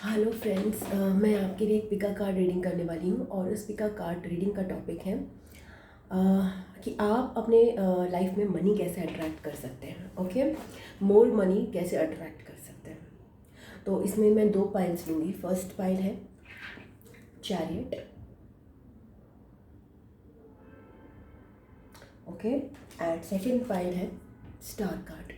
Hello friends, मैं आपके लिए एक पिका कार्ड रीडिंग करने वाली हूँ और इस पिका कार्ड रीडिंग का टॉपिक है कि आप अपने लाइफ में मनी कैसे अट्रैक्ट कर सकते हैं। ओके, मोर मनी कैसे अट्रैक्ट कर सकते हैं। तो इसमें मैं दो पाइल्स लूँगी। फर्स्ट पाइल है chariot, okay, and second pile है स्टार कार्ड।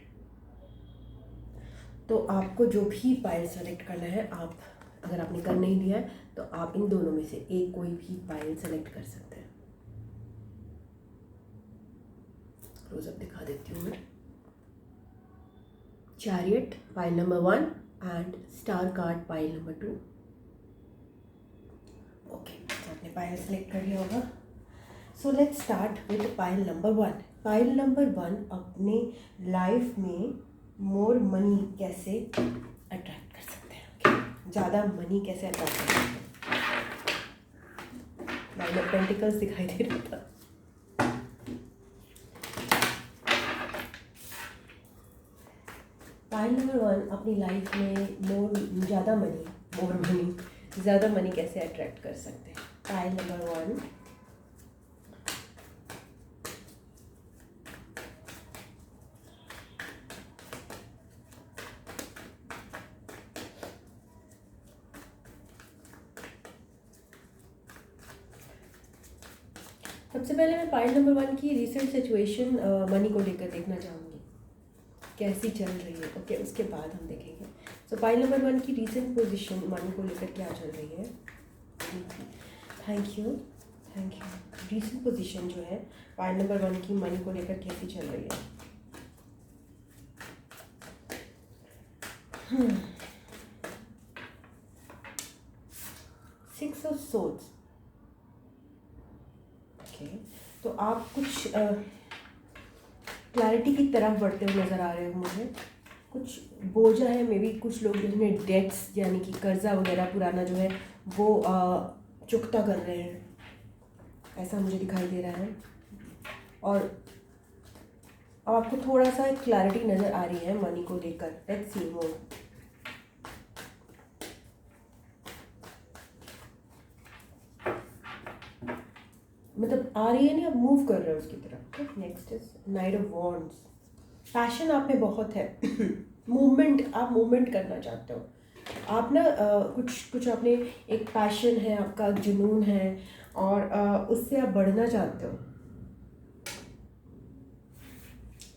तो आपको जो भी पाइल सेलेक्ट करना है, आप अगर आपने कर नहीं दिया है तो आप इन दोनों में से एक कोई भी पाइल सेलेक्ट कर सकते हैं। क्लोजअप दिखा देती हूँ मैं। Chariot pile number 1 and star card pile number 2। Okay, तो आपने पाइल सेलेक्ट कर लिया होगा। So let's start with pile number 1। Pile number 1, अपने लाइफ में मोर मनी कैसे अट्रैक्ट कर सकते हैं। ओके, ज़्यादा मनी कैसे अट्रैक्ट कर सकते हैं। नाइन ऑफ पेंटिकल्स दिखाई दे रहा था। पाइल नंबर 1, अपनी लाइफ में ज़्यादा मनी कैसे अट्रैक्ट कर सकते हैं। पाइल नंबर 1, सबसे पहले मैं पाइल नंबर 1 की रिसेंट सिचुएशन मनी को लेकर देखना चाहूँगी, कैसी चल रही है। ओके, उसके बाद हम देखेंगे। सो पाइल नंबर 1 की रिसेंट पोजीशन मनी को लेकर क्या चल रही है। Thank you. रिसेंट पोजीशन जो है पाइल नंबर 1 की मनी को लेकर कैसी चल रही है। Six of swords. ओके, तो आप कुछ क्लैरिटी की तरफ बढ़ते हुए नज़र आ रहे हो मुझे। कुछ बोझा है, मे बी कुछ लोग जिन्हें डेट्स यानी कि कर्जा वगैरह पुराना जो है वो चुकता कर रहे हैं, ऐसा मुझे दिखाई दे रहा है। और अब आपको थोड़ा सा क्लैरिटी नज़र आ रही है मनी को लेकर। लेट्स सी मोर। मतलब आ रही है नहीं, आप मूव कर रहे हो उसकी तरफ। Next is night of wands. Passion आप में बहुत है। मूवमेंट, आप मूवमेंट करना चाहते हो। आप ना कुछ अपने एक पैशन है, आपका जुनून है और उससे आप बढ़ना चाहते हो,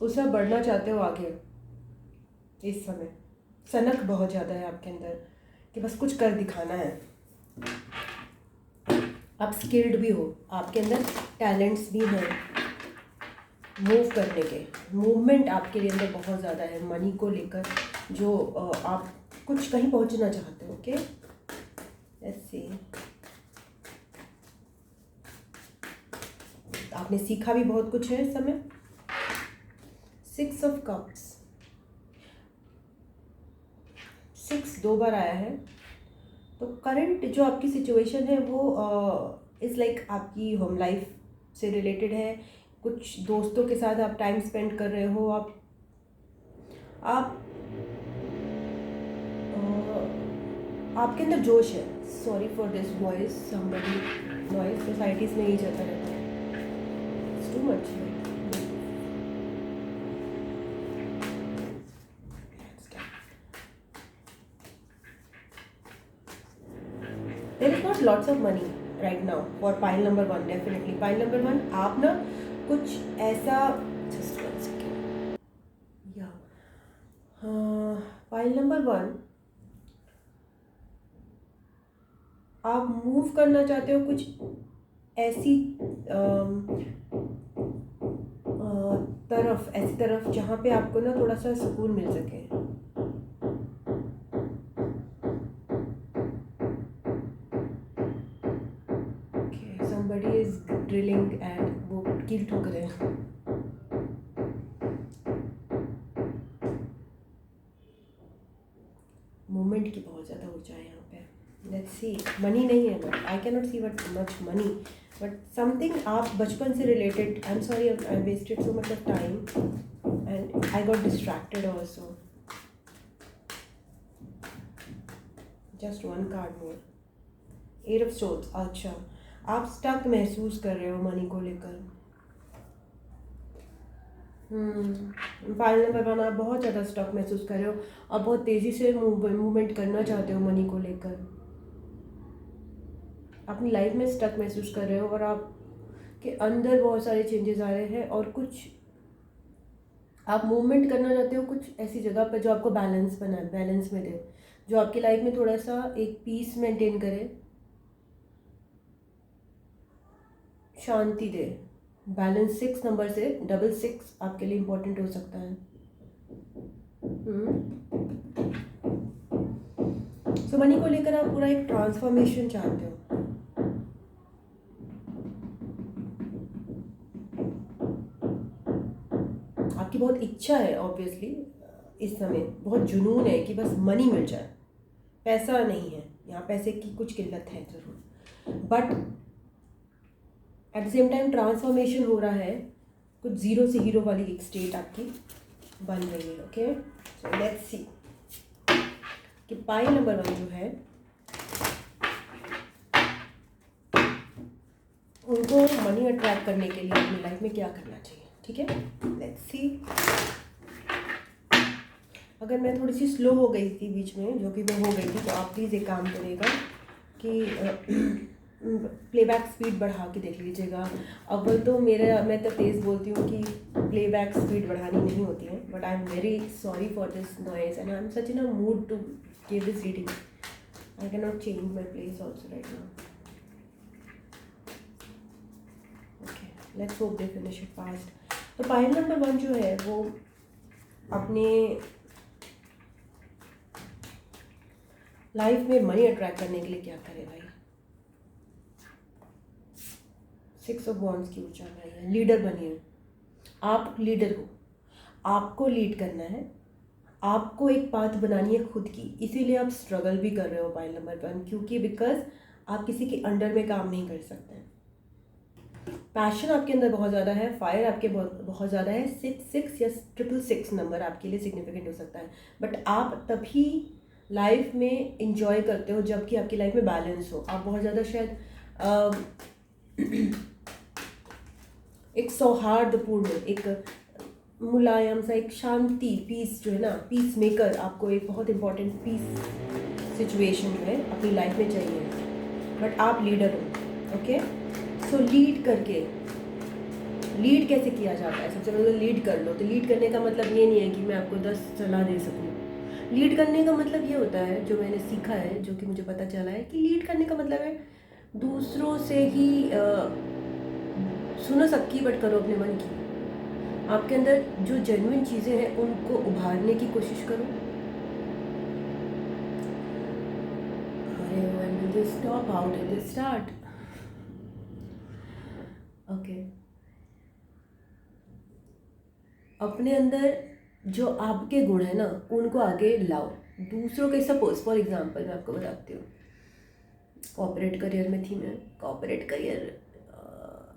उससे आप बढ़ना चाहते हो आगे। इस समय सनक बहुत ज़्यादा है आपके अंदर कि बस कुछ कर दिखाना है। आप स्किल्ड भी हो, आपके अंदर टैलेंट्स भी हैं मूव करने के। मूवमेंट आपके लिए अंदर बहुत ज़्यादा है मनी को लेकर, जो आप कुछ कहीं पहुंचना चाहते हो। Okay, let's see. आपने सीखा भी बहुत कुछ है इस समय। सिक्स ऑफ कप्स, 6 दो बार आया है। तो करंट जो आपकी सिचुएशन है वो इज़ लाइक आपकी होम लाइफ से रिलेटेड है। कुछ दोस्तों के साथ आप टाइम स्पेंड कर रहे हो। आप आपके अंदर जोश है। Sorry for this voice, somebody noise societies में ही चलता रहता है। It's too much. There is not lots of money right now for pile number 1। Definitely pile number 1, आप ना कुछ ऐसा, जस्ट 1 सेकेंड, या पाइल नंबर 1, आप मूव करना चाहते हो कुछ ऐसी ऐसी तरफ जहाँ पे आपको ना थोड़ा सा सुकून मिल सके। Okay, somebody is drilling and वो कील ठोक रहे हैं। मूवमेंट की बहुत ज़्यादा ऊर्जा है यहाँ पे। लेट्स सी, मनी नहीं है, but I can not see what much money, but something आप बचपन से related. I am sorry, I wasted so much of time and I got distracted also. Just one card more, 8 of swords. अच्छा, आप stuck महसूस कर रहे हो money को लेकर। फाइल नंबर 1, आप बहुत ज़्यादा स्टक महसूस कर रहे हो। आप बहुत तेज़ी से मूवमेंट करना चाहते हो मनी को लेकर, अपनी लाइफ में स्टक महसूस कर रहे हो और आपके अंदर बहुत सारे चेंजेस आ रहे हैं और कुछ आप मूवमेंट करना चाहते हो कुछ ऐसी जगह पर जो आपको बैलेंस में दे, जो आपकी लाइफ में थोड़ा सा एक पीस मेंटेन करे, शांति दे, बैलेंस। 6 नंबर से 66 आपके लिए इम्पोर्टेंट हो सकता है। सो मनी को लेकर आप पूरा एक ट्रांसफॉर्मेशन चाहते हो। आपकी बहुत इच्छा है ऑब्वियसली, इस समय बहुत जुनून है कि बस मनी मिल जाए। पैसा नहीं है यहाँ, पैसे की कुछ किल्लत है ज़रूर, but at the same time transformation हो रहा है, कुछ ज़ीरो से हीरो वाली एक स्टेट आपकी बन रही है। ओके, सो लेट्स सी कि पाई नंबर 1 जो है उनको मनी अट्रैक्ट करने के लिए अपनी लाइफ में क्या करना चाहिए। ठीक है, लेट्स सी। अगर मैं थोड़ी सी स्लो हो गई थी बीच में, जो कि मैं हो गई थी, तो आप प्लीज़ एक काम करिएगा कि प्लेबैक स्पीड बढ़ा के देख लीजिएगा। अव्वल तो मैं तो तेज़ बोलती हूँ कि प्लेबैक स्पीड बढ़ानी नहीं होती है, but I am very sorry for this noise and I am such in a mood to give this reading. I can not change my place also right now. Okay, let's hope they finish it fast. तो pile number 1 जो है वो अपने life में money attract करने के लिए क्या करे भाई। 6 ऑफ वॉन्ड्स की ऊर्जा में है, लीडर बनिए। आप लीडर हो, आपको लीड करना है, आपको एक पाथ बनानी है खुद की, इसीलिए आप स्ट्रगल भी कर रहे हो पाइल नंबर 1, क्योंकि बिकॉज आप किसी के अंडर में काम नहीं कर सकते। पैशन आपके अंदर बहुत ज़्यादा है, फायर आपके बहुत ज़्यादा है। 6 या 666 नंबर आपके लिए सिग्निफिकेंट हो सकता है, बट आप तभी लाइफ में इंजॉय करते हो जबकि आपकी लाइफ में बैलेंस हो। आप बहुत ज़्यादा शायद एक सौहार्दपूर्ण, एक मुलायम सा, एक शांति, पीस जो है ना, पीस मेकर, आपको एक बहुत इंपॉर्टेंट पीस सिचुएशन जो है अपनी लाइफ में चाहिए, बट आप लीडर हो। ओके, सो लीड करके, लीड कैसे किया जाता है? सबसे पहले लीड कर लो। तो लीड करने का मतलब ये नहीं है कि मैं आपको 10 सलाह दे सकूँ। लीड करने का मतलब ये होता है, जो मैंने सीखा है, जो कि मुझे पता चला है, कि लीड करने का मतलब है दूसरों से ही सुनो सबकी, बट करो अपने मन की। आपके अंदर जो जेन्युइन चीज़ें हैं उनको उभारने की कोशिश करो। अरे when will this stop, how did this start? Okay, अपने अंदर जो आपके गुण है ना उनको आगे लाओ दूसरों के। सपोज फॉर एग्जांपल मैं आपको बताती हूँ, कॉर्पोरेट करियर में थी मैं। कॉर्पोरेट करियर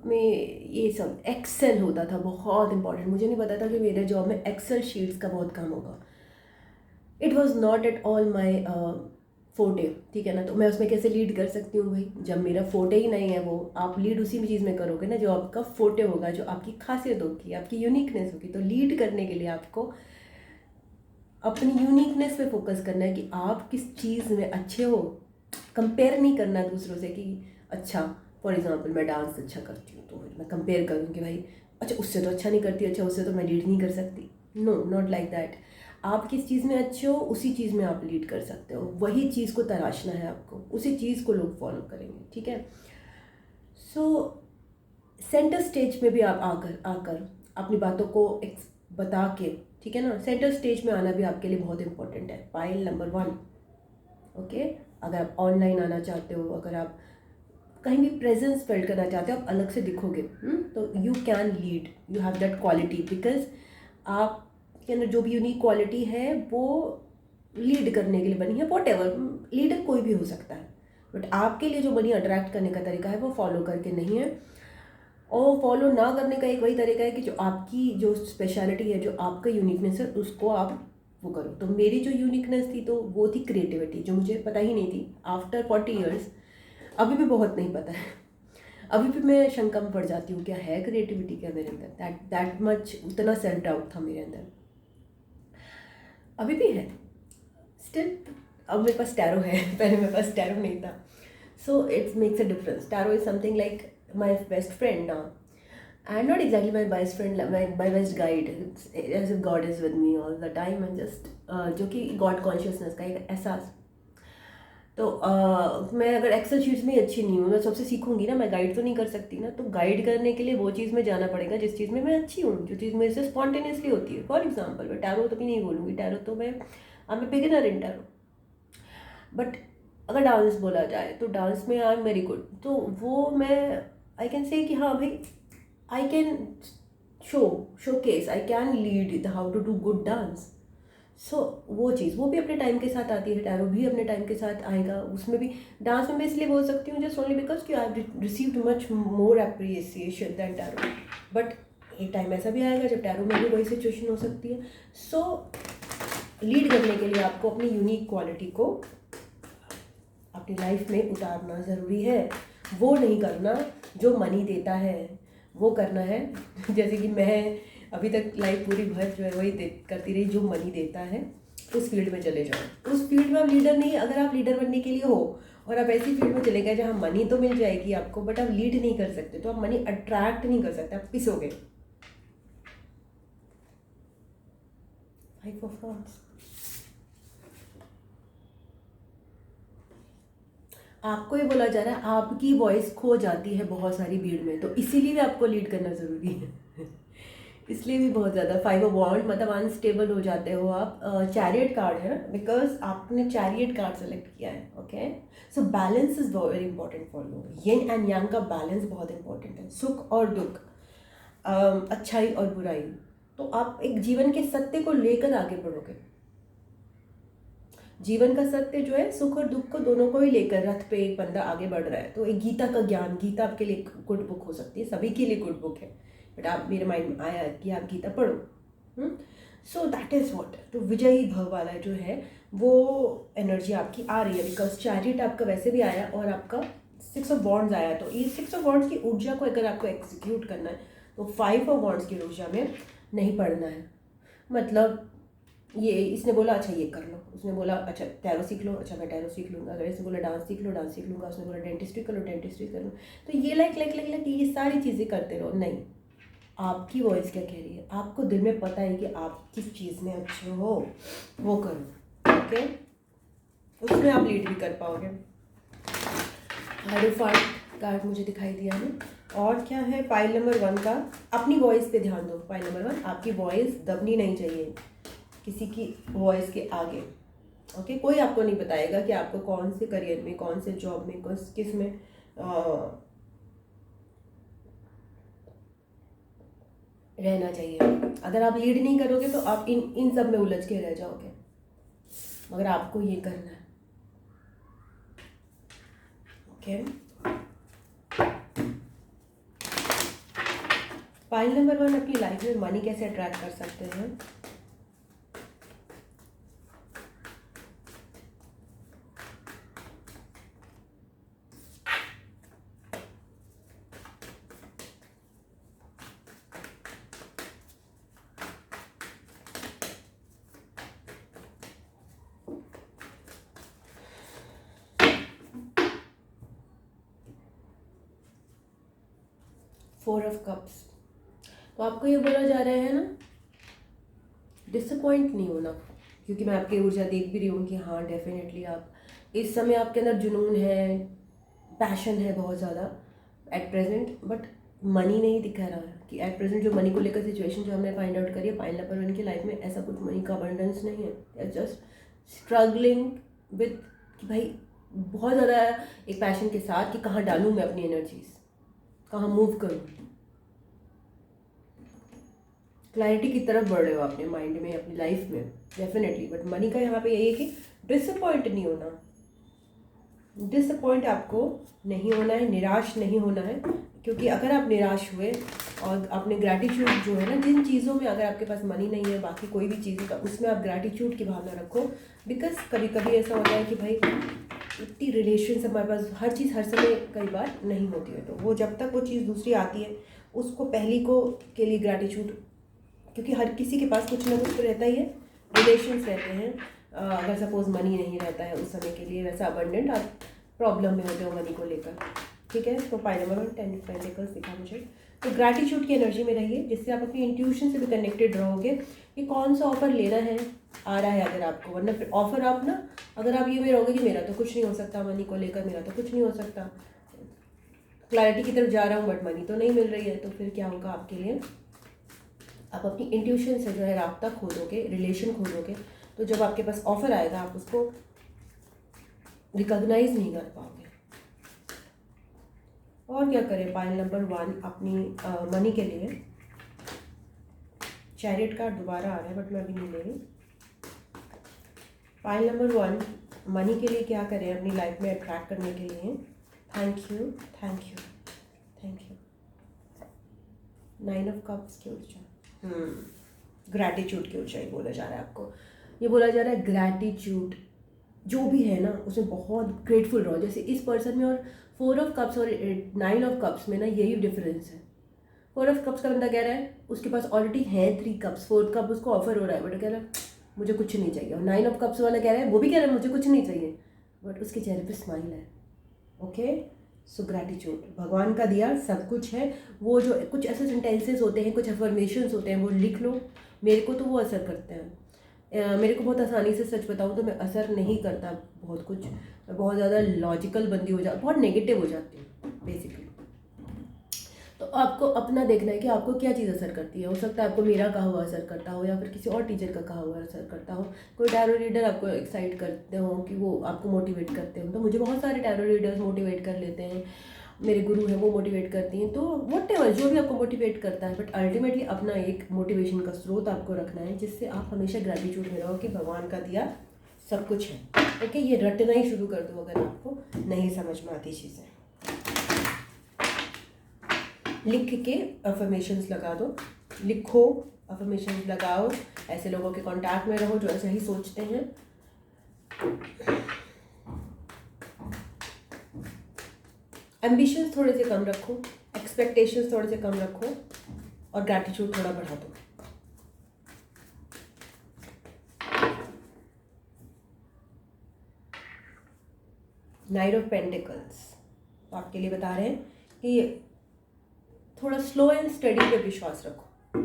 में ये सब एक्सेल होता था, बहुत इंपॉर्टेंट। मुझे नहीं पता था कि मेरे जॉब में एक्सेल शीट्स का बहुत काम होगा। It was not at all my फोटे, ठीक है ना। तो मैं उसमें कैसे लीड कर सकती हूँ भाई, जब मेरा फोटे ही नहीं है वो। आप लीड उसी चीज़ में करोगे ना जो आपका फोटे होगा, जो आपकी खासियत होगी, आपकी यूनिकनेस होगी। तो लीड करने के लिए आपको अपनी यूनिकनेस पे फोकस करना है कि आप किस चीज़ में अच्छे हो। कंपेयर नहीं करना दूसरों से कि अच्छा, फॉर एग्जांपल मैं डांस अच्छा करती हूँ तो मैं कंपेयर करूँ कि भाई अच्छा उससे तो अच्छा नहीं करती, अच्छा उससे तो मैं लीड नहीं कर सकती। No, not like that. आप किस चीज़ में अच्छे हो उसी चीज़ में आप लीड कर सकते हो। वही चीज़ को तराशना है आपको, उसी चीज़ को लोग फॉलो करेंगे। ठीक है, सो सेंटर स्टेज में भी आप आकर अपनी बातों को बता के, ठीक है ना, सेंटर स्टेज में आना भी आपके लिए बहुत इंपॉर्टेंट है। Pile number 1। ओके, अगर आप ऑनलाइन आना चाहते हो, अगर आप कहीं भी प्रेजेंस फील करना चाहते हो, आप अलग से दिखोगे, तो you can lead, you have that quality, because आपके अंदर जो भी यूनिक क्वालिटी है वो लीड करने के लिए बनी है। वॉट एवर, लीडर कोई भी हो सकता है, बट आपके लिए जो मनी अट्रैक्ट करने का तरीका है वो फॉलो करके नहीं है। और फॉलो ना करने का एक वही तरीका है कि जो आपकी जो स्पेशलिटी है, जो आपका यूनिकनेस है, उसको आप वो करो। तो मेरी जो यूनिकनेस थी तो वो थी क्रिएटिविटी, जो मुझे पता ही नहीं थी आफ्टर 40 ईयर्स। अभी भी बहुत नहीं पता है, अभी भी मैं शंका में पड़ जाती हूँ क्या है क्रिएटिविटी क्या मेरे अंदर, दैट मच उतना सेल्फ डाउट था मेरे अंदर, अभी भी है स्टिल। अब मेरे पास टैरो है, पहले मेरे पास टैरो नहीं था। So it's makes a difference. Tarot is something like my best friend ना, and not exactly my best friend, my best guide, as if God is with me all the time, and just जो कि God consciousness का एक एहसास। तो मैं अगर Excel sheets में अच्छी नहीं हूँ, मैं सबसे सीखूंगी ना, मैं गाइड तो नहीं कर सकती ना। तो गाइड करने के लिए वो चीज़ में जाना पड़ेगा जिस चीज़ में मैं अच्छी हूँ, जो चीज़ मेरे से स्पॉन्टेनियसली होती है। फॉर एग्जाम्पल मैं टैरो तो भी नहीं बोलूँगी, टैरो तो मैं बिगिनर इन टैरो। बट अगर डांस बोला जाए तो डांस में आई एम वेरी गुड। तो वो मैं आई कैन से कि हाँ भाई, I can showcase, I can lead how to do good dance. So वो चीज़ वो भी अपने टाइम के साथ आती है, टैरो भी अपने टाइम के साथ आएगा। उसमें भी डांस में मैं इसलिए बोल सकती हूँ जस्ट ओनली बिकॉज कि I received much more appreciation than tarot. But एक टाइम ऐसा भी आएगा जब टैरो में भी वही सिचुएशन हो सकती है। सो लीड करने के लिए आपको अपनी यूनिक क्वालिटी को अपनी लाइफ में उतारना ज़रूरी है। वो नहीं करना जो मनी देता है, वो करना है जैसे कि मैं अभी तक लाइफ पूरी भर जो है वही करती रही, जो मनी देता है उस फील्ड में चले जाओ। उस फील्ड में आप लीडर नहीं, अगर आप लीडर बनने के लिए हो और आप ऐसी फील्ड में चले गए जहाँ मनी तो मिल जाएगी आपको बट आप लीड नहीं कर सकते, तो आप मनी अट्रैक्ट नहीं कर सकते, आप पिसोगे। 5 of Wands, आपको ये बोला जा रहा है आपकी वॉइस खो जाती है बहुत सारी भीड़ में, तो इसीलिए भी आपको लीड करना ज़रूरी है इसलिए भी बहुत ज़्यादा 5 of Wands मतलब अनस्टेबल हो जाते हो आप। चैरियट कार्ड है ना, बिकॉज आपने चैरियट कार्ड सेलेक्ट किया है। Okay, so balance is very important for you. Yin and yang का बैलेंस बहुत इंपॉर्टेंट है, सुख और दुख, अच्छाई और बुराई। तो आप एक जीवन के सत्य को लेकर आगे बढ़ोगे। जीवन का सत्य जो है सुख और दुख को दोनों को ही लेकर रथ पे एक बंदा आगे बढ़ रहा है। तो एक गीता का ज्ञान, गीता आपके लिए गुड बुक हो सकती है, सभी के लिए गुड बुक है, बट आप मेरे माइंड में आया कि आप गीता पढ़ो। सो दैट इज़ वॉट। तो विजयी भव वाला जो है वो एनर्जी आपकी आ रही है, बिकॉज चैरिट आपका वैसे भी आया और आपका 6 of Wands आया। तो ये 6 of Wands की ऊर्जा को अगर आपको एग्जीक्यूट करना है तो 5 of Wands की ऊर्जा में नहीं पड़ना है। मतलब ये इसने बोला अच्छा ये कर लो, उसने बोला अच्छा टैरो सीख लो, अच्छा मैं टैरो सीख लूँगा। अगर इसने बोला डांस सीख लो, डांस सीख लूँगा। उसने बोला डेंटिस्ट्री कर लो, डेंटिस्ट्री कर लो। तो ये लाइक ये सारी चीज़ें करते रहो। नहीं, आपकी वॉइस क्या कह रही है, आपको दिल में पता है कि आप किस चीज़ में अच्छे हो, वो करो। ओके, उसमें आप लीड भी कर पाओगे। हाइरोफांट कार्ड मुझे दिखाई दिया है। और क्या है पाइल नंबर 1 का, अपनी वॉइस पे ध्यान दो। पाइल नंबर 1, आपकी वॉइस दबनी नहीं चाहिए किसी की वॉइस के आगे। ओके, कोई आपको नहीं बताएगा कि आपको कौन से करियर में, कौन से जॉब में, किस में रहना चाहिए। अगर आप लीड नहीं करोगे तो आप इन सब में उलझ के रह जाओगे, मगर आपको ये करना है। ओके, पाइल नंबर 1, अपनी लाइफ में मनी कैसे अट्रैक्ट कर सकते हैं। फोर ऑफ कप्स, तो आपको ये बोला जा रहा है ना, डिसअपॉइंट नहीं होना, क्योंकि मैं आपकी ऊर्जा देख भी रही हूँ कि हाँ डेफिनेटली आप इस समय आपके अंदर जुनून है, पैशन है बहुत ज़्यादा एट प्रेजेंट, बट मनी नहीं दिखा रहा है कि एट प्रेजेंट जो मनी को लेकर सिचुएशन जो हमने फाइंड आउट करी है पाइल नंबर 1 की लाइफ में, ऐसा कुछ मनी का अबंडेंस नहीं है। जस्ट स्ट्रगलिंग विद कि भाई बहुत ज़्यादा एक पैशन के साथ कि कहाँ डालूँ मैं अपनी एनर्जीज, कहाँ मूव करूँ, क्लैरिटी की तरफ बढ़ रहे हो अपने माइंड में, अपनी लाइफ में डेफिनेटली। बट मनी का यहाँ पे यही है कि डिसअपॉइंट नहीं होना, डिसअपॉइंट आपको नहीं होना है, निराश नहीं होना है, क्योंकि अगर आप निराश हुए और आपने ग्रैटिट्यूड जो है ना, जिन चीज़ों में अगर आपके पास मनी नहीं है, बाकी कोई भी चीज़ का, उसमें आप ग्रैटिट्यूड की भावना रखो। बिकॉज कभी कभी ऐसा होता है कि भाई इतनी रिलेशन हमारे पास, हर चीज़ हर समय कई बार नहीं होती है, तो वो जब तक वो चीज़ दूसरी आती है उसको पहली को के लिए ग्रैटिट्यूड, क्योंकि हर किसी के पास कुछ ना कुछ तो रहता ही है, रिलेशंस रहते हैं। अगर सपोज मनी नहीं रहता है उस समय के लिए वैसा अबंडेंट, आप प्रॉब्लम में होते हो मनी को लेकर, ठीक है। तो पाई नंबर 1 10 पेंटिकल्स दिखा मुझे। तो ग्रैटिट्यूड की एनर्जी में रहिए, जिससे आप अपनी इंट्यूशन से भी कनेक्टेड रहोगे कि कौन सा ऑफर लेना है, आ रहा है अगर आपको, वरना फिर ऑफर आप ना, अगर आप ये में रहोगे कि मेरा तो कुछ नहीं हो सकता मनी को लेकर, मेरा तो कुछ नहीं हो सकता, क्लैरिटी की तरफ जा रहा हूँ बट मनी तो नहीं मिल रही है, तो फिर क्या होगा आपके लिए, आप अपनी इंट्यूशन से जो है राब्ता खोलोगे, रिलेशन खोलोगे, तो जब आपके पास ऑफर आएगा आप उसको रिकॉग्नाइज नहीं कर पाओगे। और क्या करें, पाइल नंबर 1 अपनी मनी के लिए, चैरियट कार्ड दोबारा आ रहा है बट मैं अभी नहीं ले रही। पाइल नंबर 1 मनी के लिए क्या करें अपनी लाइफ में अट्रैक्ट करने के लिए। Thank you thank you thank you. 9 of cups की ऊर्जा, ग्रैटिट्यूड की ऊर्जा ही बोला जा रहा है आपको। ये बोला जा रहा है ग्रैटिट्यूड जो भी है ना उसमें बहुत ग्रेटफुल रहो, जैसे इस पर्सन में और 4 ऑफ कप्स और 9 ऑफ कप्स में ना यही डिफरेंस है। 4 ऑफ कप्स का बंदा कह रहा है उसके पास ऑलरेडी है 3 कप्स, 4 कप उसको ऑफर हो रहा है बट कह रहा है मुझे कुछ नहीं चाहिए, और 9 ऑफ कप्स वाला कह रहा है, वो भी कह रहा है मुझे कुछ नहीं चाहिए, बट उसके चेहरे पे स्माइल है। ओके, सो ग्रैटिट्यूड, भगवान का दिया सब कुछ है। वो जो कुछ ऐसे सेंटेंसेस होते हैं, कुछ अफर्मेशंस होते हैं, वो लिख लो, मेरे को तो वो असर करते हैं। मेरे को बहुत आसानी से सच बताऊँ तो मैं असर नहीं करता बहुत कुछ, मैं बहुत ज़्यादा लॉजिकल बंदी हो बहुत नेगेटिव हो जाती हूँ बेसिकली। तो आपको अपना देखना है कि आपको क्या चीज़ असर करती है। हो सकता है आपको मेरा कहा हुआ असर करता हो, या फिर किसी और टीचर का कहा हुआ असर करता हो, कोई टैरो रीडर आपको एक्साइट करते हो कि वो आपको मोटिवेट करते हो। तो मुझे बहुत सारे टैरो रीडर्स मोटिवेट कर लेते हैं, मेरे गुरु हैं वो मोटिवेट करती हैं, तो व्हाटएवर जो भी आपको मोटिवेट करता है, बट अल्टीमेटली अपना एक मोटिवेशन का स्रोत आपको रखना है, जिससे आप हमेशा ग्रैटिट्यूड में रहो कि भगवान का दिया सब कुछ है। ओके, ये रटना ही शुरू कर दो अगर आपको नहीं समझ में आती चीज़ें, लिख के अफर्मेशंस लगा दो, लिखो अफर्मेशंस लगाओ, ऐसे लोगों के कांटेक्ट में रहो जो ऐसा ही सोचते हैं। एम्बिशंस थोड़े से कम रखो, एक्सपेक्टेशंस थोड़े से कम रखो, और ग्रैटिट्यूड थोड़ा बढ़ा दो। नाइट ऑफ पेंटिकल्स आपके लिए बता रहे हैं कि थोड़ा स्लो एंड स्टडी पे विश्वास रखो,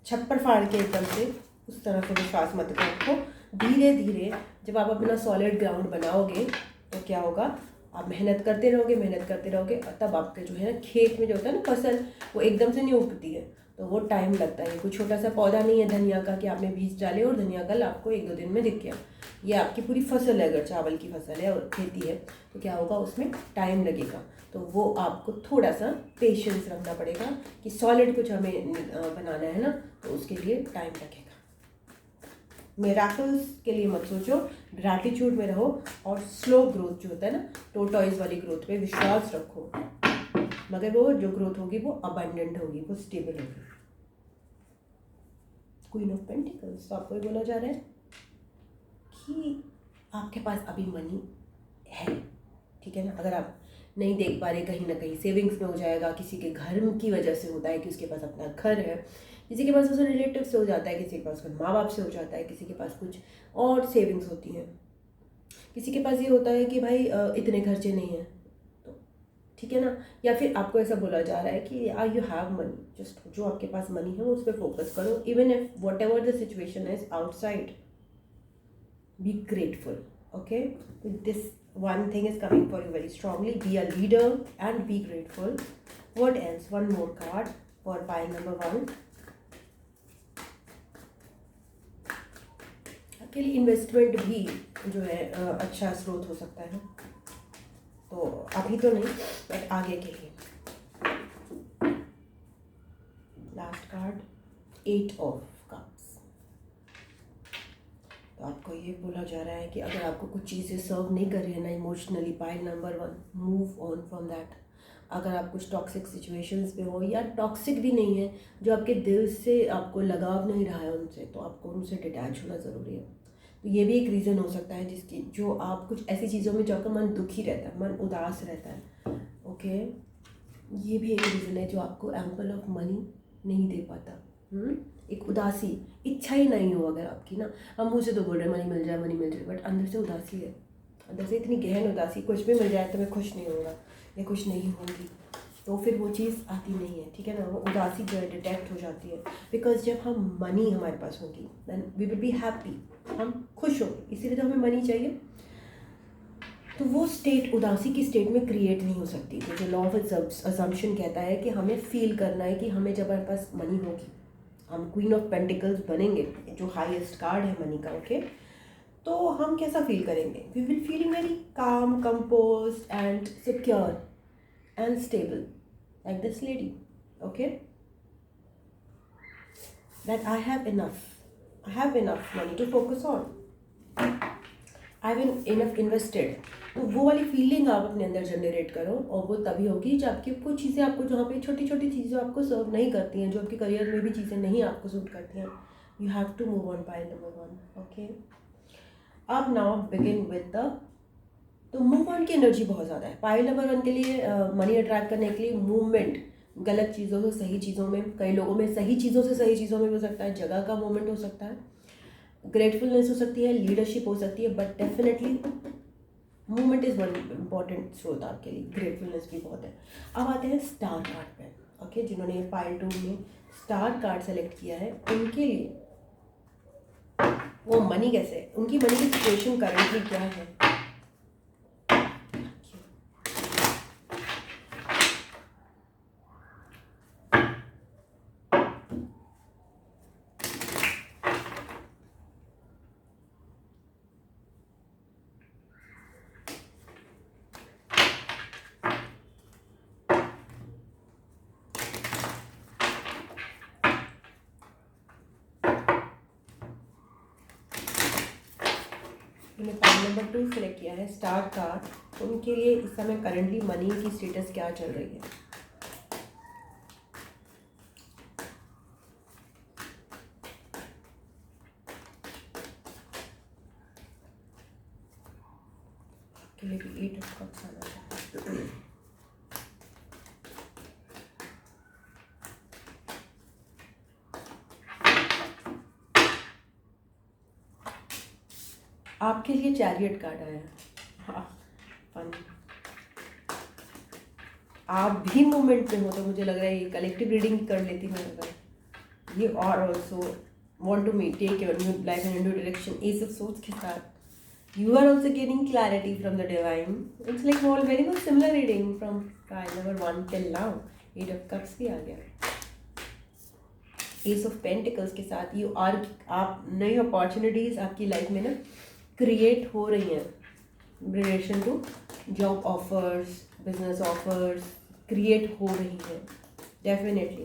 छप्पर फाड़ के एकदम से उस तरह से विश्वास मत रखो। धीरे धीरे जब आप अपना सॉलिड ग्राउंड बनाओगे तो क्या होगा, आप मेहनत करते रहोगे, तब आपके जो है ना खेत में जो होता है ना फसल, वो एकदम से नहीं उगती है, तो वो टाइम लगता है। कोई छोटा सा पौधा नहीं है धनिया का कि आपने बीज डाले और धनिया कल आपको 1-2 दिन में दिख गया। ये आपकी पूरी फसल है, अगर चावल की फसल है और खेती है तो क्या होगा, उसमें टाइम लगेगा। तो वो आपको थोड़ा सा पेशेंस रखना पड़ेगा कि सॉलिड कुछ हमें बनाना है ना, तो उसके लिए टाइम लगेगा। मिराकल्स के लिए मत सोचो, ग्रैटिट्यूड में रहो, और स्लो ग्रोथ जो होता है ना, टोटॉइज वाली ग्रोथ पे विश्वास रखो, मगर वो जो ग्रोथ होगी वो अबंडेंट होगी, वो स्टेबल होगी। क्वीन ऑफ पेंटिकल्स, तो आपको ये बोला जा रहा है कि आपके पास अभी मनी है, ठीक है ना। अगर आप नहीं देख पा रहे, कहीं ना कहीं सेविंग्स में हो जाएगा, किसी के घर की वजह से होता है कि उसके पास अपना घर है, किसी के पास उसके रिलेटिव से हो जाता है, किसी के पास उसके माँ बाप से हो जाता है, किसी के पास कुछ और सेविंग्स होती हैं, किसी के पास ये होता है कि भाई इतने खर्चे नहीं हैं, तो ठीक है ना। या फिर आपको ऐसा बोला जा रहा है कि यू हैव मनी, जस्ट जो आपके पास मनी है वो उस पर फोकस करो, even if what ever the situation is outside, be grateful. Okay, this one thing is coming for you very strongly, be a leader and be grateful. What else? One more card for pile number 1. आपके लिए investment भी जो है अच्छा स्रोत हो सकता है, तो अभी तो नहीं बट आगे के लिए। लास्ट कार्ड 8 ऑफ कप्स, तो तो आपको ये बोला जा रहा है कि अगर आपको कुछ चीज़ें सर्व नहीं कर रही है ना emotionally, pile number 1, move on from that. अगर आप कुछ टॉक्सिक सिचुएशंस में हो या टॉक्सिक भी नहीं है, जो आपके दिल से आपको लगाव नहीं रहा है उनसे, तो आपको उनसे डिटैच होना ज़रूरी है। तो ये भी एक रीज़न हो सकता है जिसकी जो आप कुछ ऐसी चीज़ों में जाकर मन दुखी रहता है, मन उदास रहता है। ओके, ये भी एक रीज़न है जो आपको एम्पल ऑफ मनी नहीं दे पाता। एक उदासी, इच्छा ही नहीं हो अगर आपकी ना, हम मुँह से तो बोल रहे हैं मनी मिल जाए, बट अंदर से उदासी है, अंदर से इतनी गहन उदासी, कुछ भी मिल जाए तो मैं खुश नहीं होगा या खुश नहीं होंगी, तो फिर वो चीज़ आती नहीं है, ठीक है ना। वो उदासी जो है डिटेक्ट हो जाती है, बिकॉज जब हम मनी हमारे पास होगी then we will be happy, हम खुश होंगे, इसीलिए तो हमें मनी चाहिए। तो वो स्टेट उदासी की स्टेट में क्रिएट नहीं हो सकती। तो जो लॉ ऑफ अजम्पशन कहता है कि हमें फील करना है कि हमें जब हमारे पास मनी होगी, हम क्वीन ऑफ पेंटिकल्स बनेंगे, जो हाईएस्ट कार्ड है मनी का, ओके, तो हम कैसा फील करेंगे? We will feeling very calm, composed and secure and stable, like this lady, okay, that I have enough money to focus on, I have enough invested। तो वो वाली feeling आप अपने अंदर जनरेट करो, और वो तभी होगी जब आपकी कुछ चीज़ें आपको, जहाँ पे छोटी छोटी चीज़ें आपको सर्व नहीं करती हैं, जो आपके करियर में भी चीज़ें नहीं आपको सूट करती हैं, you have to move on pile number 1, okay. अब नाउ बिगिन विद द, तो मूव ऑन की एनर्जी बहुत ज़्यादा है पाइल नंबर 1 के लिए। मनी अट्रैक्ट करने के लिए मूवमेंट, गलत चीज़ों से सही चीज़ों में, कई लोगों में सही चीज़ों से सही चीज़ों में हो सकता है, जगह का मूवमेंट हो सकता है, ग्रेटफुलनेस हो सकती है, लीडरशिप हो सकती है, but definitely movement is one important स्रोत आपके लिए, ग्रेटफुलनेस भी बहुत है। अब आते हैं स्टार कार्ड पे, ओके, जिन्होंने पाइल 2 में स्टार कार्ड सेलेक्ट किया है, उनके लिए वो मनी कैसे है, उनकी मनी की सिचुएशन करेंटली क्या है। मैंने पाइल नंबर 2 सेलेक्ट किया है, स्टार कार्ड, तो उनके लिए इस समय करंटली मनी की स्टेटस क्या चल रही है। के लिए भी 8 ऑफ कप्स आना चाहिए। आपके लिए चैरियट कार्ड आया है, हाँ, फन। आप भी मूवमेंट में हो, तो मुझे लग रहा है ये कलेक्टिव रीडिंग कर लेती मैं अगर ये, और also want to take your new life in new direction, ace of swords के साथ you are also gaining clarity from the divine. It's like all very much similar reading from pile number 1 till now. 8 of cups भी आ गया, S of pentacles के साथ you are, आप नई opportunities आपकी लाइफ में ना क्रिएट हो रही हैं relation to job offers, business offers create हो रही हैं। Definitely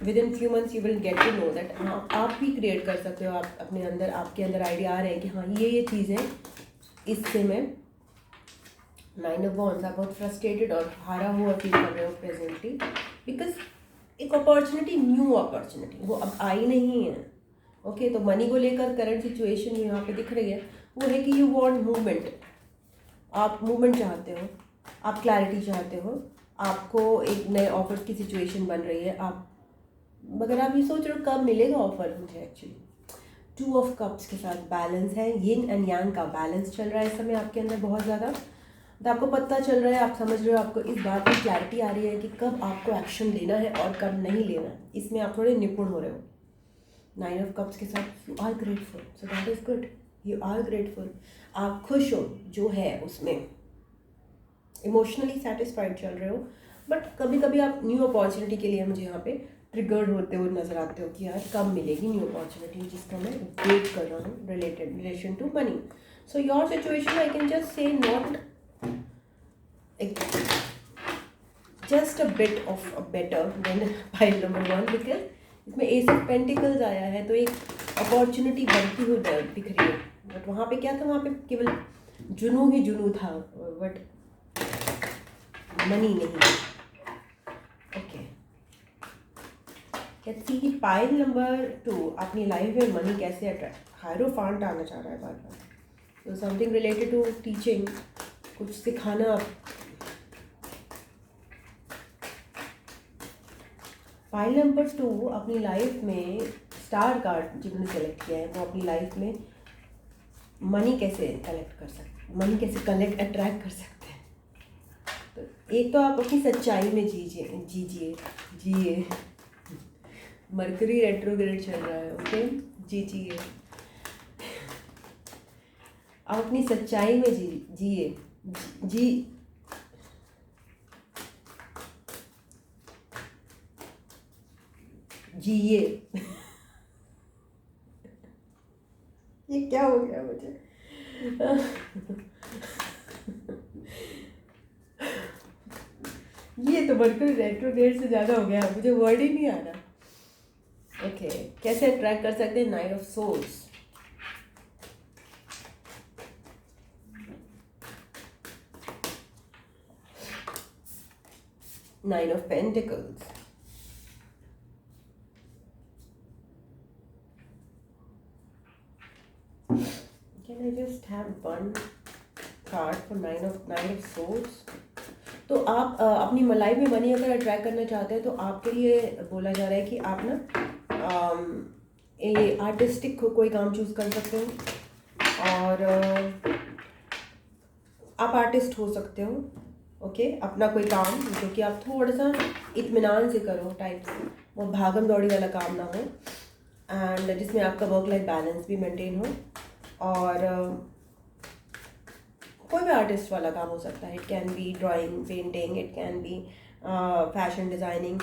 within few months you will get to know that हाँ आप भी क्रिएट कर सकते हो। आप अपने अंदर, आपके अंदर आइडिया आ रहे हैं कि हाँ ये चीज़ें, इससे मैं 9 ऑफ वॉन्ड्स, आप बहुत फ्रस्ट्रेटेड और हारा हुआ फील कर रहे हो प्रेजेंटली, बिकॉज एक अपॉर्चुनिटी, न्यू अपॉर्चुनिटी वो अब आई नहीं है, ओके। तो मनी को लेकर करंट सिचुएशन जो यहाँ पे दिख रही है वो है कि यू वांट मूवमेंट, आप मूवमेंट चाहते हो, आप क्लैरिटी चाहते हो, आपको एक नए ऑफर की सिचुएशन बन रही है, आप, मगर आप ये सोच रहे हो कब मिलेगा ऑफर मुझे। एक्चुअली 2 ऑफ कप्स के साथ बैलेंस है, यिन एंड यांग का बैलेंस चल रहा है इस समय आपके अंदर बहुत ज़्यादा। तो आपको पता चल रहा है, आप समझ रहे हो, आपको इस बात की क्लैरिटी आ रही है कि कब आपको एक्शन लेना है और कब नहीं लेना है, इसमें आप थोड़े निपुण हो रहे हो। 9 ऑफ कप्स के साथ you are grateful, so that is good, you are grateful, आप खुश हो जो है उसमें, इमोशनली सेटिस्फाइड चल रहे हो। बट कभी कभी आप न्यू अपॉर्चुनिटी के लिए मुझे यहाँ पे ट्रिगर्ड होते हुए नजर आते हो कि यार कब मिलेगी न्यू अपॉर्चुनिटी, जिसका मैं वेट कर रहा हूँ relation to money. So your situation I can just say not just a bit of a better than pile number 1, because इसमें एस ऑफ पेंटिकल्स आया है, तो एक अपॉर्चुनिटी बनती हुई दिख रही है, बट वहाँ पे क्या था, वहाँ पे केवल जुनू ही जुनू था, बट मनी नहीं। Okay, let's see pile number 2 अपनी लाइफ में मनी कैसे अट्रैक्ट, हायरोफांट आना चाह रहा है बार बार, तो समथिंग रिलेटेड टू टीचिंग, कुछ सिखाना। फाइल नंबर 2 अपनी लाइफ में स्टार कार्ड जिन्होंने सेलेक्ट किया है वो अपनी लाइफ में मनी कैसे कलेक्ट कर सकते, मनी कैसे कलेक्ट अट्रैक्ट कर सकते हैं। तो एक तो आप अपनी सच्चाई में जिए मरकरी रेट्रोग्रेड चल रहा है, ओके, जिए आप अपनी सच्चाई में जिए ये क्या हो गया मुझे ये तो बिल्कुल रेट्रोग्रेड से ज़्यादा हो गया, मुझे वर्ड ही नहीं आ रहा। ओके, कैसे अट्रैक्ट कर सकते हैं, night of source, nine of pentacles, Can I just have one card for nine of swords? तो आप अपनी लाइफ में मनी अगर अट्रैक्ट करना चाहते हैं तो आपके लिए बोला जा रहा है कि आप ना ये आर्टिस्टिक कोई काम चूज़ कर सकते हो, और आप आर्टिस्ट हो सकते हो, ओके, अपना कोई काम जो कि आप थोड़ा सा इत्मीनान से करो टाइप से, वो भागम दौड़ी वाला काम ना हो, एंड जिसमें आपका वर्क लाइफ बैलेंस भी मेंटेन हो, और कोई भी आर्टिस्ट वाला काम हो सकता है। It can be drawing, painting, it can be fashion designing,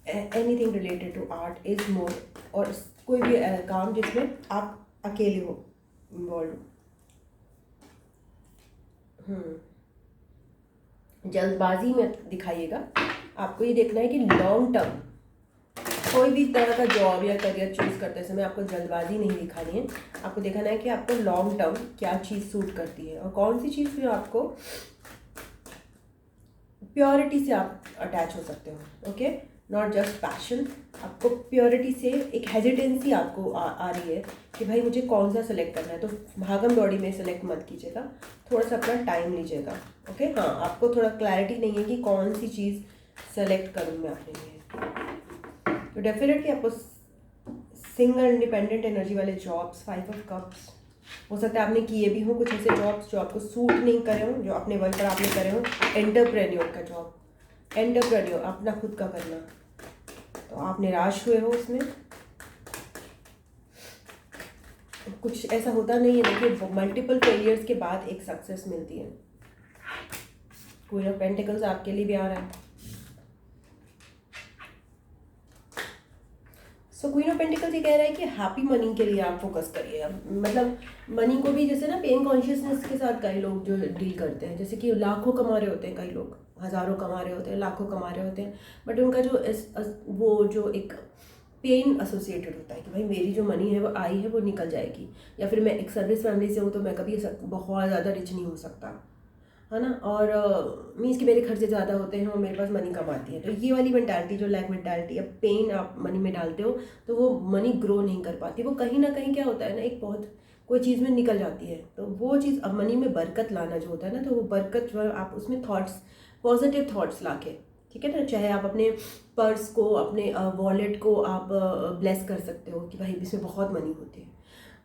anything related to art is more, और कोई भी काम जिसमें आप अकेले हो इन्वॉल्व। जल्दबाजी में दिखाइएगा, आपको ये देखना है कि लॉन्ग टर्म कोई भी तरह का जॉब या करियर चूज़ करते समय आपको जल्दबाजी नहीं दिखानी है, आपको दिखाना है कि आपको लॉन्ग टर्म क्या चीज़ सूट करती है और कौन सी चीज़ जो आपको प्योरिटी से आप अटैच हो सकते हो, ओके, नॉट जस्ट पैशन, आपको प्योरिटी से एक हेजिटेंसी आपको आ रही है कि भाई मुझे कौन सा सेलेक्ट करना है, तो भागम दौड़ी में सेलेक्ट मत कीजिएगा, थोड़ा सा अपना टाइम लीजिएगा, ओके। हाँ, आपको थोड़ा क्लैरिटी नहीं है कि कौन सी चीज़ सेलेक्ट करूँ मैं अपने लिए, तो डेफिनेटली आपको सिंगल इंडिपेंडेंट एनर्जी वाले जॉब्स, 5 ऑफ कप्स, हो सकता है आपने किए भी हो कुछ ऐसे जॉब्स जो आपको सूट नहीं करे हो, जो अपने बल पर आपने करे हो, एंटरप्रेन्योर का जॉब, एंटरप्रेन्योर अपना खुद का करना, तो आप निराश हुए हो उसमें, कुछ ऐसा होता नहीं है, देखिए मल्टीपल फेलियर्स के बाद एक सक्सेस मिलती है। क्वीन ऑफ पेंटिकल्स आपके लिए भी आ रहा है, सो क्वीन ऑफ पेंटिकल्स ये कह रहा है कि हैप्पी मनी के लिए आप फोकस करिए, मतलब मनी को भी जैसे ना पेइंग कॉन्शियसनेस के साथ कई लोग जो डील करते हैं, जैसे कि लाखों कमा रहे होते हैं, कई लोग हज़ारों कमा रहे होते हैं, लाखों कमा रहे होते हैं, बट उनका वो जो एक पेन एसोसिएटेड होता है कि भाई मेरी जो मनी है वो आई है वो निकल जाएगी, या फिर मैं एक सर्विस फैमिली से हूँ तो मैं कभी बहुत ज़्यादा रिच नहीं हो सकता, है ना, और मीन्स कि मेरे खर्चे ज़्यादा होते हैं और मेरे पास मनी कम आती है, तो ये वाली मेंटालिटी जो लैक मेंटालिटी, अब पेन आप मनी में डालते हो तो वो मनी ग्रो नहीं कर पाती, वो कहीं ना कहीं क्या होता है ना, एक बहुत कोई चीज़ में निकल जाती है, तो वो चीज़ अब मनी में बरकत लाना जो होता है ना, तो वो बरकत जो है आप उसमें थॉट्स, पॉजिटिव थॉट्स ला के, ठीक है ना, चाहे आप अपने पर्स को, अपने वॉलेट को आप ब्लेस कर सकते हो कि भाई इसमें बहुत मनी होती है,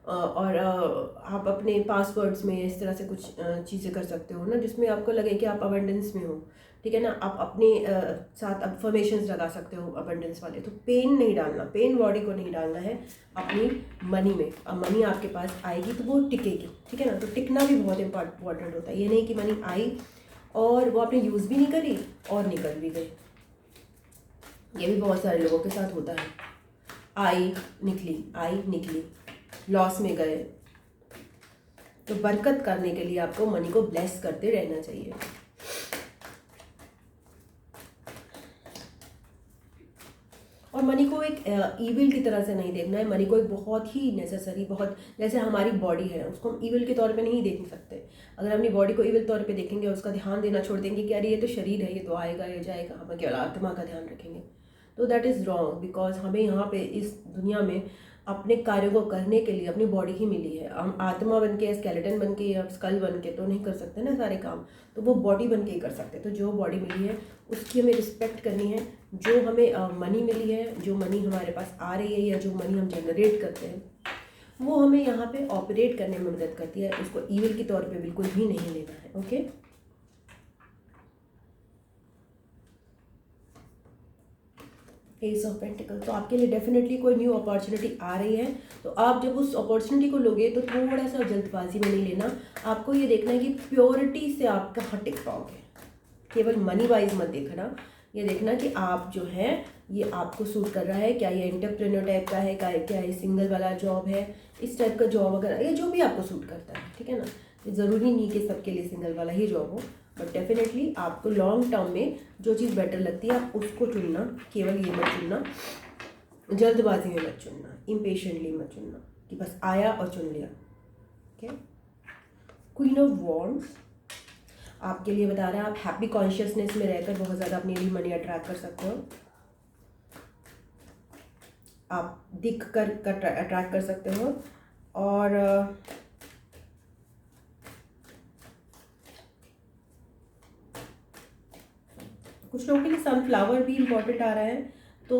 और आप अपने पासवर्ड्स में इस तरह से कुछ चीज़ें कर सकते हो ना जिसमें आपको लगे कि आप अबंडेंस में हो, ठीक है ना, आप अपने साथ अफर्मेशंस लगा सकते हो अबंडेंस वाले, तो पेन नहीं डालना, पेन बॉडी को नहीं डालना है अपनी मनी में। अब मनी आपके पास आएगी तो वो टिकेगी, ठीक है ना, तो टिकना भी बहुत इम्पॉर्टेंट होता है, ये नहीं कि मनी आई और वो आपने यूज़ भी नहीं करी और निकल भी गई, ये भी बहुत सारे लोगों के साथ होता है, आई निकली लॉस में गए। तो बरकत करने के लिए आपको मनी को ब्लेस करते रहना चाहिए। और मनी को एक ईविल की तरह से नहीं देखना है। मनी को एक बहुत ही नेसेसरी, बहुत जैसे हमारी बॉडी है उसको हम ईविल के तौर पे नहीं देख सकते। अगर अपनी बॉडी को ईविल तौर पे देखेंगे, उसका ध्यान देना छोड़ देंगे कि अरे ये तो शरीर है, ये तो आएगा ये जाएगा, हम केवल आत्मा का ध्यान रखेंगे, तो दैट इज़ रॉन्ग। बिकॉज हमें यहाँ पे इस दुनिया में अपने कार्यों को करने के लिए अपनी बॉडी ही मिली है। हम आत्मा बन के, स्केलेटन बन के या स्कल बन के तो नहीं कर सकते ना सारे काम, तो वो बॉडी बन के ही कर सकते। तो जो बॉडी मिली है उसकी हमें रिस्पेक्ट करनी है। जो हमें मनी मिली है, जो मनी हमारे पास आ रही है या जो मनी हम जनरेट करते हैं, वो हमें यहाँ पे ऑपरेट करने में मदद करती है। उसको ईविल के तौर पे बिल्कुल भी नहीं लेना है। ओके, एस ऑफ पेंटिकल, तो आपके लिए डेफिनेटली कोई न्यू अपॉर्चुनिटी आ रही है। तो आप जब उस अपॉर्चुनिटी को लोगे तो थोड़ा सा जल्दबाजी में नहीं लेना। आपको ये देखना है कि प्योरिटी से आप कहाँ टिक पाओगे। केवल मनी वाइज मत देखना, ये देखना कि आप जो है ये आपको सूट कर रहा है क्या, ये एंटरप्रेन्योर टाइप का है क्या ये सिंगल वाला जॉब है, इस टाइप का जॉब अगर ये जो भी आपको सूट करता है, ठीक है ना। ये ज़रूरी नहीं कि सबके लिए सिंगल वाला ही जॉब हो, बट डेफिनेटली आपको लॉन्ग टर्म में जो चीज़ बेटर लगती है आप उसको चुनना। केवल ये मत चुनना, जल्दबाजी में मत चुनना, इम्पेशेंटली मत चुनना कि बस आया और चुन लिया। ओके, क्वीन ऑफ वॉन्ड्स आपके लिए बता रहा है आप हैप्पी कॉन्शियसनेस में रहकर बहुत ज़्यादा अपने लिए मनी अट्रैक्ट कर सकते हो। आप दिख कर अट्रैक्ट कर सकते हो। और कुछ लोगों के लिए सनफ्लावर भी इम्पोर्टेंट आ रहा है। तो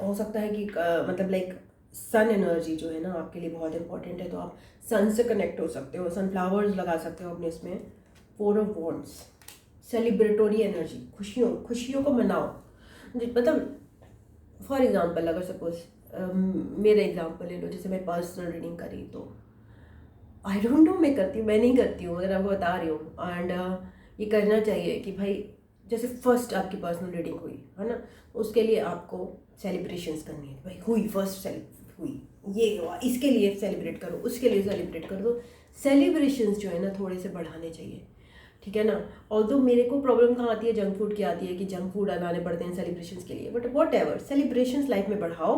हो सकता है कि मतलब लाइक सन एनर्जी जो है ना आपके लिए बहुत इंपॉर्टेंट है, तो आप सन से कनेक्ट हो सकते हो, सनफ्लावर्स लगा सकते हो अपने इसमें। Four of wands, celebratory energy, खुशियों को मनाओ। मतलब फॉर एग्जांपल अगर सपोज मेरा एग्जांपल ले लो, जैसे मैं पर्सनल रीडिंग करी तो आई डोंट नो मैं करती हूँ, मैं नहीं करती हूँ, मगर आपको बता रही हूँ। एंड ये करना चाहिए कि भाई जैसे फर्स्ट आपकी पर्सनल रीडिंग हुई है ना, उसके लिए आपको सेलिब्रेशंस करनी है। भाई हुई फर्स्ट हुई, ये हुआ, इसके लिए सेलिब्रेट करो, उसके लिए सेलिब्रेट करो। तो सेलिब्रेशंस जो है ना थोड़े से बढ़ाने चाहिए, ठीक है ना। ऑल्दो मेरे को प्रॉब्लम कहाँ आती है, जंक फूड की आती है कि जंक फूड लाने पड़ते हैं सेलिब्रेशंस के लिए, but what ever, celebrations life में बढ़ाओ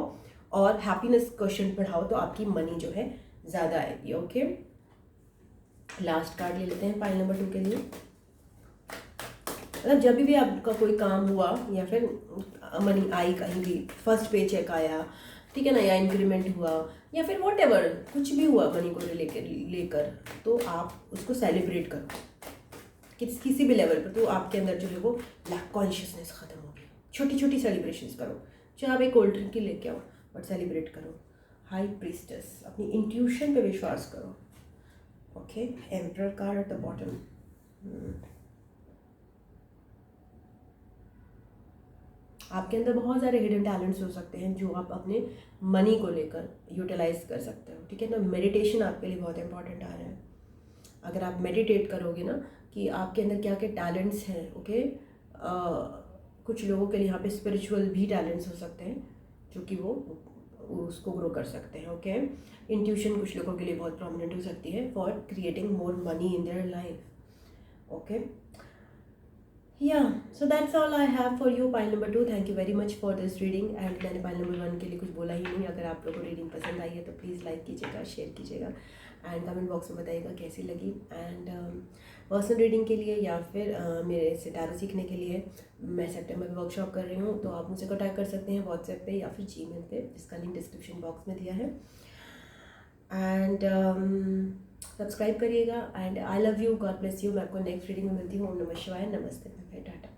और हैप्पीनेस क्वेश्चन बढ़ाओ तो आपकी मनी जो है ज़्यादा आएगी। ओके, लास्ट कार्ड ले लेते हैं पाइल नंबर 2 के लिए। मतलब जब भी आपका कोई काम हुआ या फिर मनी आई कहीं भी, फर्स्ट पे चेक आया, ठीक है ना, या इंक्रीमेंट हुआ या फिर वॉट एवर कुछ भी हुआ मनी को लेकर, तो आप उसको सेलिब्रेट करो किसी भी लेवल पर। तो आपके अंदर जो है वो लैक कॉन्शियसनेस ख़त्म होगी। छोटी छोटी सेलिब्रेशंस करो, चाहे आप एक कोल्ड ड्रिंक ही लेके आओ, बट सेलिब्रेट करो। हाई प्रीस्टेस, अपनी इंट्यूशन पे विश्वास करो। Okay, emperor card at the bottom. आपके अंदर बहुत सारे हिडन टैलेंट्स हो सकते हैं जो आप अपने मनी को लेकर यूटिलाइज कर सकते हो, ठीक है ना। मेडिटेशन आपके लिए बहुत इंपॉर्टेंट आ रहा है। अगर आप मेडिटेट करोगे ना कि आपके अंदर क्या क्या टैलेंट्स हैं, ओके। कुछ लोगों के लिए यहाँ पे स्पिरिचुअल भी टैलेंट्स हो सकते हैं जो कि वो उसको ग्रो कर सकते हैं। ओके, इंट्यूशन कुछ लोगों के लिए बहुत प्रोमिनेंट हो सकती है for creating more money in their life. Okay, yeah, so that's all I have for you, pile number 2. Thank you very much for this reading. And मैंने pile number 1 के लिए कुछ बोला ही नहीं। अगर आप लोगों को रीडिंग पसंद आई है तो प्लीज़ लाइक कीजिएगा, शेयर कीजिएगा एंड कमेंट बॉक्स में बताइएगा कैसी लगी। एंड पर्सनल रीडिंग के लिए या फिर मेरे से टैरो सीखने के लिए मैं सितंबर में वर्कशॉप कर रही हूँ, तो आप मुझसे कॉन्टैक्ट कर सकते हैं व्हाट्सएप पे या फिर जीमेल पे, जिसका लिंक डिस्क्रिप्शन बॉक्स में दिया है। एंड सब्सक्राइब करिएगा and I love you, God bless you. मैं आपको नेक्स्ट रीडिंग में मिलती हूँ। ओम नमः शिवाय, नमस्ते, टाटा।